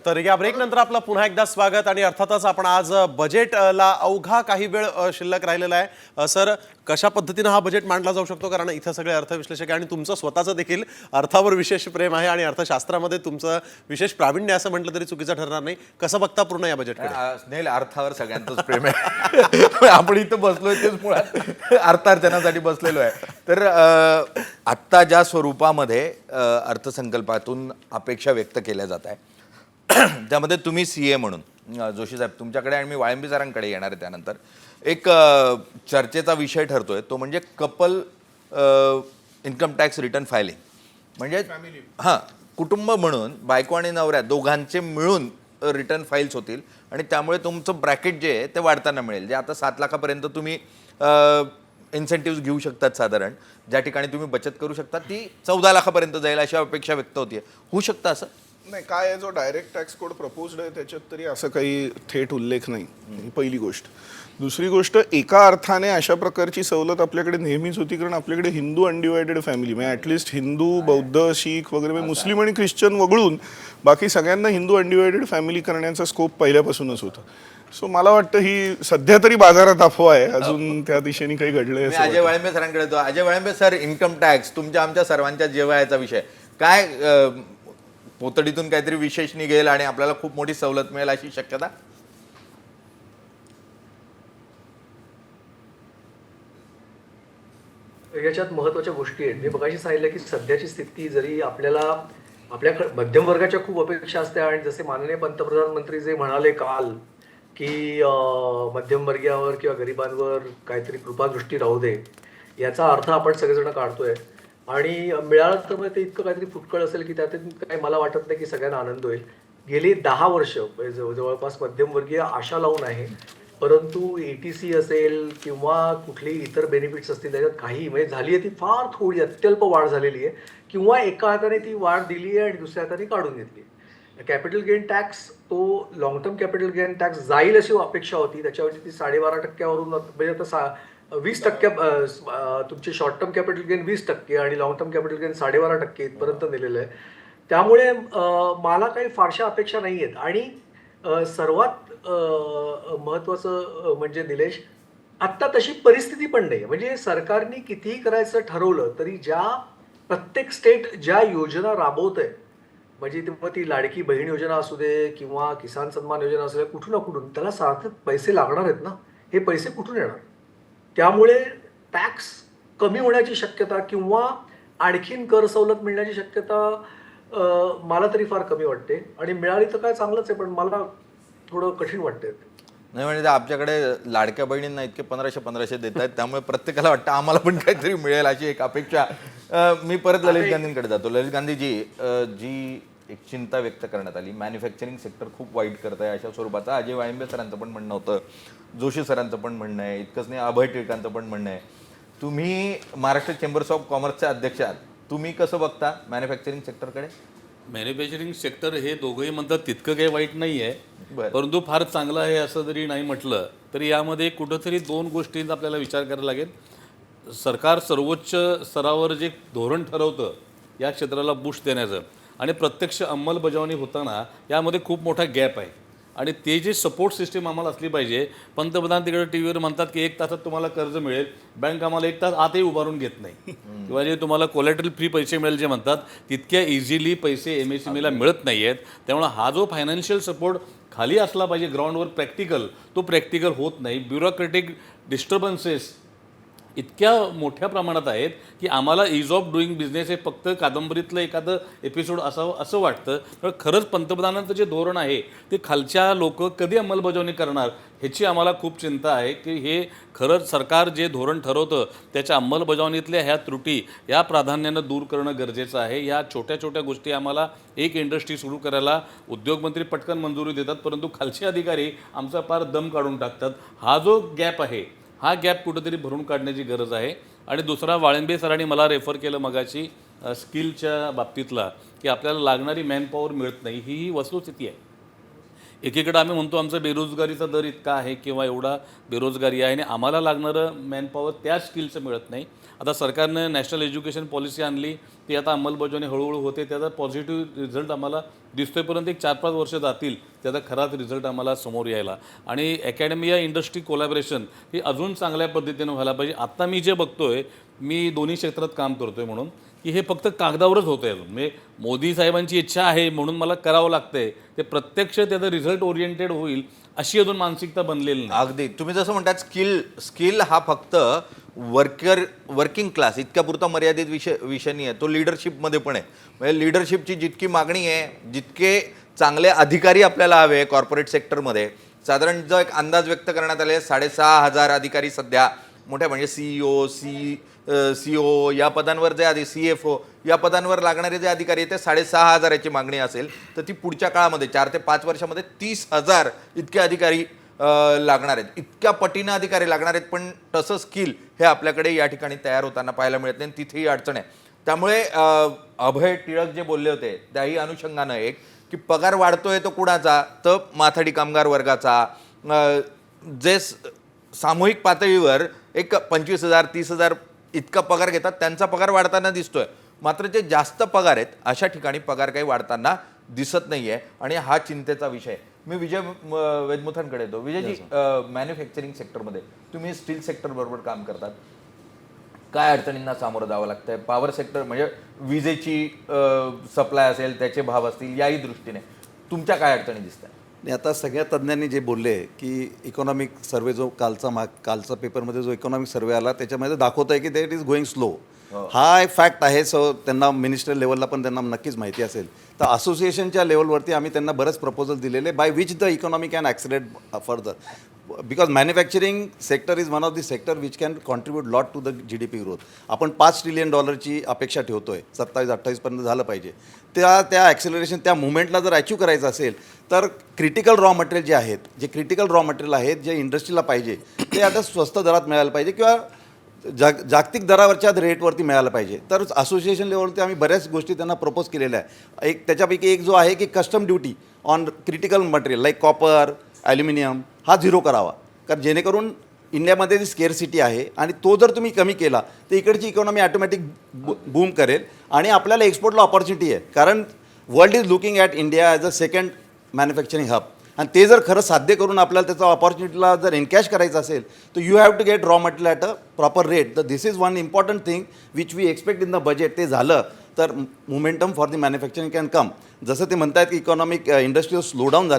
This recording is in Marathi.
तर या ब्रेक नंतर आपलं पुन्हा एकदा स्वागत आणि अर्थातच आपण आज बजेटला अवघा काही वेळ शिल्लक राहिलेला आहे. सर, कशा पद्धतीने हा बजेट मांडला जाऊ शकतो, कारण इथं सगळे अर्थविश्लेषक आहे आणि तुमचं स्वतःचं देखील अर्थावर विशेष प्रेम आहे आणि अर्थशास्त्रामध्ये तुमचं विशेष प्रावीण्य असं म्हटलं तरी चुकीचं ठरणार नाही. कसं बघता पूर्ण या बजेटकडे? स्नेहल, अर्थावर सगळ्यांचंच प्रेम आहे. आपण इथं बसलोय तेच मुळात अर्थार्जनासाठी बसलेलो आहे. तर आत्ता ज्या स्वरूपामध्ये अर्थसंकल्पातून अपेक्षा व्यक्त केल्या जात आहे त्यामध्ये तुम्ही CA म्हणून जोशी साहेब तुमच्याकडे आणि मी वाळंबे सरांकडे येणार आहे त्यानंतर एक चर्चेचा विषय ठरतोय, तो म्हणजे couple income tax return filing. म्हणजे कुटुंब म्हणून बायको आणि नवऱ्या दोघांचे मिळून रिटर्न फाईल्स होतील आणि त्यामुळे तुमचं ब्रॅकेट जे आहे ते वाढताना मिळेल. जे आता 7 लाखापर्यंत तुम्ही इन्सेंटिव्ह घेऊ शकतात, साधारण ज्या ठिकाणी तुम्ही बचत करू शकता ती 14 लाखापर्यंत जाईल अशी अपेक्षा व्यक्त होतीये. होऊ शकतं असं? नाही, काय आहे, जो डायरेक्ट टॅक्स कोड प्रपोज्ड आहे त्याच्यात तरी असं काही थेट उल्लेख नाही, ही पहिली गोष्ट. दुसरी गोष्ट, एका अर्थाने अशा प्रकारची सवलत आपल्याकडे नेहमीच होती, कारण आपल्याकडे हिंदू अनडिवायडेड फॅमिली, म्हणजे ॲटलिस्ट हिंदू, बौद्ध, शीख वगैरे, म्हणजे मुस्लिम आणि ख्रिश्चन वगळून बाकी सगळ्यांना हिंदू अनडिवायडेड फॅमिली करण्याचा स्कोप पहिल्यापासूनच होता. सो मला वाटतं ही सध्या तरी बाजारात अफवा आहे, अजून त्या दिशेने काही घडलंय. अजय वाळंबे सरांकडे येतो. अजय वाळंबे सर, इन्कम टॅक्स तुमच्या आमच्या सर्वांच्या जेव्हाचा विषय काय, पोतडीतून काहीतरी विशेष निघेल आणि आपल्याला खूप मोठी सवलत मिळेल अशी शक्यता? याच्यात महत्त्वाच्या गोष्टी आहेत. मी मगाशी सांगितलं की सध्याची स्थिती जरी आपल्याकडे मध्यम वर्गाच्या खूप अपेक्षा असत्या, आणि जसे माननीय पंतप्रधान मंत्री जे म्हणाले काल की मध्यमवर्गीयावर किंवा गरिबांवर काहीतरी कृपादृष्टी राहू दे, याचा अर्थ आपण सगळेजण काढतोय. आणि मिळालं तर मग ते इतकं काहीतरी फुटकळ असेल की त्यातून काही मला वाटत नाही की सगळ्यांना आनंद होईल. गेली 10 वर्ष जवळपास मध्यमवर्गीय आशा लावून आहे, परंतु ETC असेल किंवा कुठली इतर बेनिफिट्स असतील त्याच्यात काही म्हणजे झाली आहे ती फार थोडी अत्यल्प वाढ झालेली आहे, किंवा एका हाताने ती वाढ दिली आहे आणि दुसऱ्या हाताने काढून घेतली. कॅपिटल गेन टॅक्स, तो long term capital gain tax जाईल अशी अपेक्षा होती, त्याच्यावरची ती 12.5% म्हणजे आता 20% तुमची शॉर्ट टर्म कॅपिटल गेन 20% आणि लॉंग टर्म कॅपिटल गेन 12.5% इथपर्यंत नेलेलं आहे. त्यामुळे मला काही फारशा अपेक्षा नाही आहेत. आणि सर्वात महत्त्वाचं म्हणजे निलेश, आत्ता तशी परिस्थिती पण नाही. म्हणजे सरकारने कितीही करायचं ठरवलं तरी प्रत्येक स्टेट ज्या योजना राबवत आहे, म्हणजे ती लाडकी बहीण योजना असू दे किंवा किसान सन्मान योजना असू दे, कुठून ना कुठून त्याला सारखे पैसे लागणार आहेत ना. हे पैसे कुठून येणार? त्यामुळे टॅक्स कमी होण्याची शक्यता किंवा आणखीन कर सवलत मिळण्याची शक्यता मला तरी फार कमी वाटते. आणि मिळाली तर काय चांगलंच आहे, पण मला थोडं कठीण वाटते. नाही, म्हणजे आमच्याकडे लाडक्या बहिणींना इतके 1500 देत आहेत, त्यामुळे प्रत्येकाला वाटतं आम्हाला पण काहीतरी मिळेल अशी एक अपेक्षा. मी परत ललित गांधींकडे जातो. ललित गांधीजी, जी एक चिंता व्यक्त करण्यात आली, मॅन्युफॅक्चरिंग सेक्टर खूप वाईट करत आहे अशा स्वरूपाचा अजय वाळंबे सरांचं पण म्हणणं होतं, जोशी सरांचं पण म्हणणं आहे, इतकंच नाही अभय टिळकांचं पण म्हणणं आहे. तुम्ही महाराष्ट्र चेंबर्स ऑफ कॉमर्सचे अध्यक्ष आहात, तुम्ही कसं बघता मॅन्युफॅक्चरिंग सेक्टरकडे? मॅन्युफॅक्चरिंग सेक्टर हे दोघंही म्हणतात तितकं काही वाईट नाही आहे, परंतु फार चांगलं आहे असं जरी नाही म्हटलं तरी यामध्ये कुठंतरी 2 गोष्टींचा आपल्याला विचार करायला लागेल. सरकार सर्वोच्च स्तरावर जे धोरण ठरवतं या क्षेत्राला बूस्ट देण्याचं, आणि प्रत्यक्ष अंमलबजावणी होताना यामध्ये खूप मोठा गॅप आहे. आणि ते जे सपोर्ट सिस्टीम आम्हाला असली पाहिजे. पंतप्रधान तिकडे टीव्हीवर म्हणतात की 1 तासात तुम्हाला कर्ज मिळेल, बँक आम्हाला 1 तास आतही उभारून घेत नाही, किंवा जे तुम्हाला कोलॅटरल फ्री पैसे मिळेल जे म्हणतात, तितक्या इझिली पैसे MSMEला मिळत नाही आहेत. त्यामुळे हा जो फायनान्शियल सपोर्ट खाली असला पाहिजे ग्राउंडवर प्रॅक्टिकल, तो प्रॅक्टिकल होत नाही. ब्युरोक्रेटिक डिस्टर्बन्सेस इतक्या मोठ्या प्रमाणात आहेत की आम्हाला ईज ऑफ डुईंग बिझनेस हे फक्त कादंबरीतलं एखादं एपिसोड असावं असं वाटतं. तर खरंच पंतप्रधानांचं जे धोरण आहे ते खालच्या लोक कधी अंमलबजावणी करणार ह्याची आम्हाला खूप चिंता आहे, की हे खरंच सरकार जे धोरण ठरवतं त्याच्या अंमलबजावणीतल्या ह्या त्रुटी या प्राधान्यानं दूर करणं गरजेचं आहे. या छोट्या छोट्या गोष्टी आम्हाला एक इंडस्ट्री सुरू करायला उद्योगमंत्री पटकन मंजुरी देतात, परंतु खालचे अधिकारी आमचा फार दम काढून टाकतात. हा जो गॅप आहे, हा गॅप कुठंतरी भरून काढण्याची गरज आहे. आणि दुसरा, वाळंबे सरांनी मला रेफर केलं मगाशी स्किलच्या बाबतीतला, की आपल्याला लागणारी मॅनपॉवर मिळत नाही, ही वस्तुस्थिती आहे. एकीकडे आम्ही म्हणतो आमचा बेरोजगारीचा दर इतका आहे किंवा एवढा बेरोजगारी आहे आणि आम्हाला लागणारं मॅनपॉवर त्या स्किलचं मिळत नाही. आता सरकारनं नॅशनल एज्युकेशन पॉलिसी आणली, ती आता अंमलबजावणी हळूहळू होते, त्याचा पॉझिटिव्ह रिझल्ट आम्हाला दिसतोय, परंतु एक 4-5 वर्ष जातील त्याचा खराच रिझल्ट आम्हाला समोर यायला. आणि अकॅडमिया इंडस्ट्री कोलॅबरेशन ही अजून चांगल्या पद्धतीनं व्हायला पाहिजे. आत्ता मी जे बघतोय, मी दोन्ही क्षेत्रात काम करतोय म्हणून, की हे फक्त कागदावरच होतं आहे अजून. म्हणजे मोदी साहेबांची इच्छा आहे म्हणून मला करावं लागतंय, ते प्रत्यक्ष त्याचं रिझल्ट ओरिएंटेड होईल अशी अजून मानसिकता बनलेली नाही. अगदी तुम्ही जसं म्हणतात स्किल हा फक्त वर्किंग क्लास इतक्या पुरता मर्यादित विषय नाही आहे, तो लिडरशिपमध्ये पण आहे. म्हणजे लिडरशिपची जितकी मागणी आहे, जितके चांगले अधिकारी आपल्याला हवे कॉर्पोरेट सेक्टरमध्ये, साधारण जो एक अंदाज व्यक्त करण्यात आले 6,500 अधिकारी सध्या मोठ्या म्हणजे CEO या पदांवर जे आधी CFO या पदांवर लागणारे जे अधिकारी आहेत ते 6,500ची मागणी असेल, तर ती पुढच्या काळामध्ये 4 ते 5 वर्षामध्ये 30,000 इतके अधिकारी लागणार आहेत. इतक्या पटीनं अधिकारी लागणार आहेत, पण तसं स्किल हे आपल्याकडे या ठिकाणी तयार होताना पाहायला मिळत नाही, तिथेही अडचण आहे. त्यामुळे अभय टिळक जे बोलले होते त्याही अनुषंगानं एक की पगार वाढतोय तो कुणाचा, तर माथाडी कामगार वर्गाचा. जे सामूहिक पातळीवर एक 25,000 30,000 इतका पगार घेतात त्यांचा पगार वाढताना दिसतोय, मात्र जे जास्त पगार आहेत अशा ठिकाणी पगार काही वाढताना दिसत नाहीये आणि हा चिंतेचा विषय. मी विजय वेदमुथांकडे येतो. विजयजी, मॅन्युफॅक्चरिंग सेक्टरमध्ये तुम्ही स्टील सेक्टर बरोबर काम करतात, काय अडचणींना सामोरं जावं लागतंय? पॉवर सेक्टर म्हणजे विजेची सप्लाय असेल, त्याचे भाव असतील, याही दृष्टीने तुमच्या काय अडचणी दिसत आहेत? आणि आता सगळ्या तज्ज्ञांनी जे बोलले की इकॉनॉमिक सर्वे जो कालचा पेपरमध्ये जो इकॉनॉमिक सर्वे आला त्याच्यामध्ये दाखवत आहे की दॅट इज गोईंग स्लो. हा एक फॅक्ट आहे. सो त्यांना मिनिस्टर लेवलला पण त्यांना नक्कीच माहिती असेल. तर असोसिएशनच्या लेवलवरती आम्ही त्यांना बरेच प्रपोजल दिलेले by which the economy can accelerate further, because manufacturing sector is one of the sector which can contribute lot to the GDP growth. आपण $5 ट्रिलियन अपेक्षा ठेवतोय, 27-28पर्यंत झालं पाहिजे. त्या ॲक्सिलरेशन त्या मुवमेंटला जर अचीव करायचं असेल तर क्रिटिकल रॉ मटेरियल जे आहेत, जे क्रिटिकल रॉ मटेरियल आहेत जे इंडस्ट्रीला पाहिजे ते आता स्वस्त दरात मिळायला पाहिजे किंवा जागतिक दरावरच्या रेटवरती मिळायला पाहिजे. तर असोसिएशन लेवलवरती आम्ही बऱ्याच गोष्टी त्यांना प्रपोज केलेल्या आहे. एक त्याच्यापैकी एक जो आहे की custom duty on critical material like copper, aluminium हा 0 करावा, कारण जेणेकरून इंडियामध्ये जी स्केअरसिटी आहे आणि तो जर तुम्ही कमी केला तर इकडची इकॉनॉमी ऑटोमॅटिक बूम करेल आणि आपल्याला एक्सपोर्टला ऑपॉर्च्युनिटी आहे, कारण world is looking at India as a second manufacturing hub. आणि ते जर खरं साध्य करून आपल्याला त्याचा ऑपॉर्च्युनिटीला जर एनकॅश करायचं असेल तर you have to get raw material at a proper rate. तर this is one important thing which we expect in the budget. ते झालं तर momentum for the manufacturing can come. जसं ते म्हणतात की इकॉनॉमिक इंडस्ट्रीयल स्लो डाऊन